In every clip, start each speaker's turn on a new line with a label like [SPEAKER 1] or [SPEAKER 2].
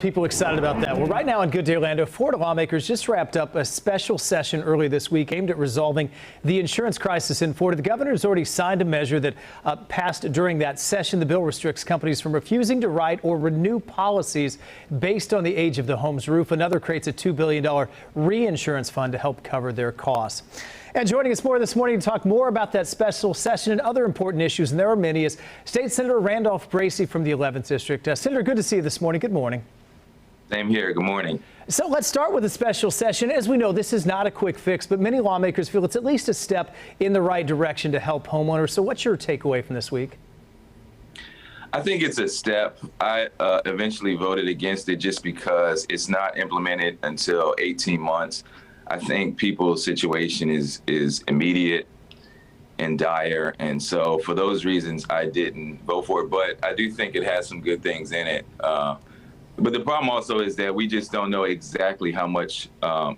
[SPEAKER 1] People excited about that. Well, right now in Good Day Orlando, Florida lawmakers just wrapped up a special session earlier this week aimed at resolving the insurance crisis in Florida. The governor has already signed a measure that passed during that session. The bill restricts companies from refusing to write or renew policies based on the age of the home's roof. Another creates a $2 billion reinsurance fund to help cover their costs. And joining us more this morning to talk more about that special session and other important issues, and there are many, is State Senator Randolph Bracy from the 11th District. Senator, good to see you this morning. Good morning.
[SPEAKER 2] Same here. Good morning.
[SPEAKER 1] So let's start with a special session. As we know, this is not a quick fix, but many lawmakers feel it's at least a step in the right direction to help homeowners. So what's your takeaway from this week?
[SPEAKER 2] I think it's a step. I eventually voted against it just because it's not implemented until 18 months. I think people's situation is immediate and dire. And so for those reasons, I didn't vote for it. But I do think it has some good things in it. But the problem also is that we just don't know exactly how much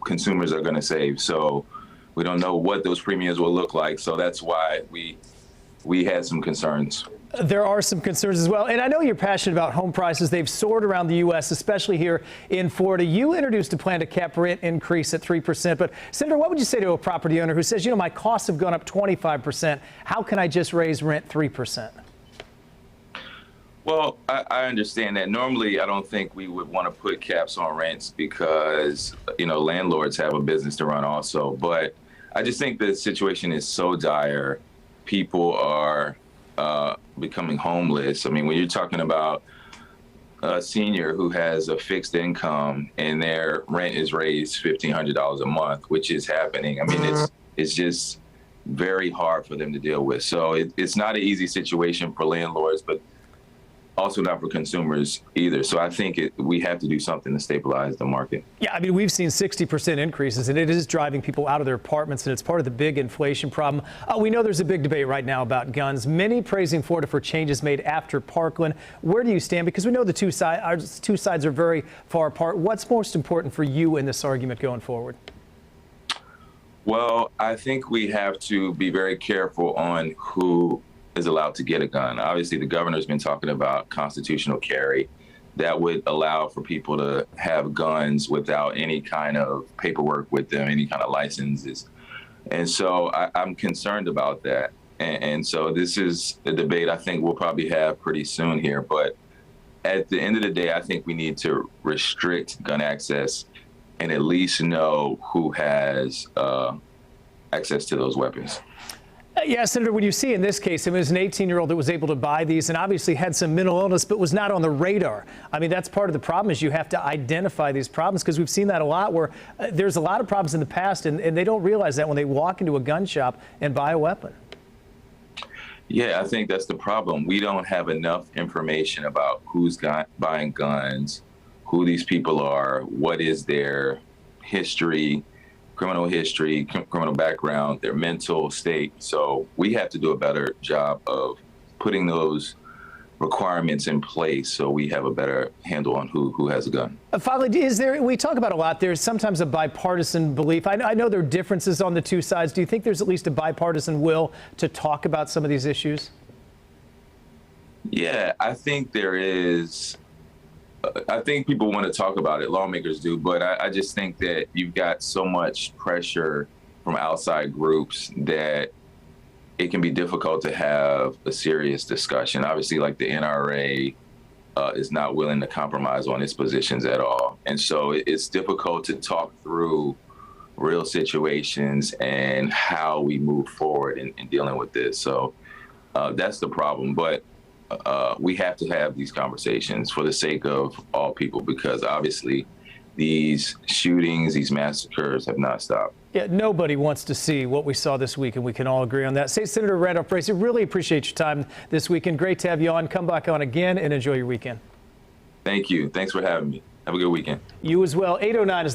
[SPEAKER 2] consumers are going to save. So we don't know what those premiums will look like. So that's why we had some concerns.
[SPEAKER 1] There are some concerns as well. And I know you're passionate about home prices. They've soared around the U.S., especially here in Florida. You introduced a plan to cap rent increase at 3%. But, Senator, what would you say to a property owner who says, you know, my costs have gone up 25%. How can I just raise rent 3%?
[SPEAKER 2] Well, I understand that. Normally, I don't think we would want to put caps on rents because, you know, landlords have a business to run also. But I just think the situation is so dire. People are becoming homeless. I mean, when you're talking about a senior who has a fixed income and their rent is raised $1,500 a month, which is happening. I mean, it's just very hard for them to deal with. So it's not an easy situation for landlords, but also not for consumers either. So I think we have to do something to stabilize the market. Yeah,
[SPEAKER 1] I mean, we've seen 60% increases, and it is driving people out of their apartments, and it's part of the big inflation problem. We know there's a big debate right now about guns, many praising Florida for changes made after Parkland. Where do you stand? Because we know the two sides are very far apart. What's most important for you in this argument going forward?
[SPEAKER 2] Well, I think we have to be very careful on who is allowed to get a gun. Obviously, the governor's been talking about constitutional carry that would allow for people to have guns without any kind of paperwork with them, any kind of licenses. And so I'm concerned about that. And so this is a debate I think we'll probably have pretty soon here. But at the end of the day, I think we need to restrict gun access and at least know who has access to those weapons.
[SPEAKER 1] Yeah, Senator, when you see in this case, it was an 18-year-old that was able to buy these and obviously had some mental illness, but was not on the radar. I mean, that's part of the problem is you have to identify these problems, because we've seen that a lot where there's a lot of problems in the past and they don't realize that when they walk into a gun shop and buy a weapon.
[SPEAKER 2] Yeah, I think that's the problem. We don't have enough information about who's buying guns, who these people are, what is their history, criminal history, criminal background, their mental state. So we have to do a better job of putting those requirements in place so we have a better handle on who has a gun.
[SPEAKER 1] Finally, we talk about a lot, there's sometimes a bipartisan belief. I know there are differences on the two sides. Do you think there's at least a bipartisan will to talk about some of these issues?
[SPEAKER 2] Yeah, I think there is. I think people want to talk about it, lawmakers do, but I just think that you've got so much pressure from outside groups that it can be difficult to have a serious discussion. Obviously, like the NRA is not willing to compromise on its positions at all. And so it's difficult to talk through real situations and how we move forward in dealing with this. So that's the problem. But we have to have these conversations for the sake of all people, because obviously these shootings, these massacres have not stopped.
[SPEAKER 1] Yeah, nobody wants to see what we saw this week, and we can all agree on that. State Senator Randolph Bracy, really appreciate your time this weekend. Great to have you on. Come back on again and enjoy your weekend.
[SPEAKER 2] Thank you. Thanks for having me. Have a good weekend.
[SPEAKER 1] You as well. 8:09 is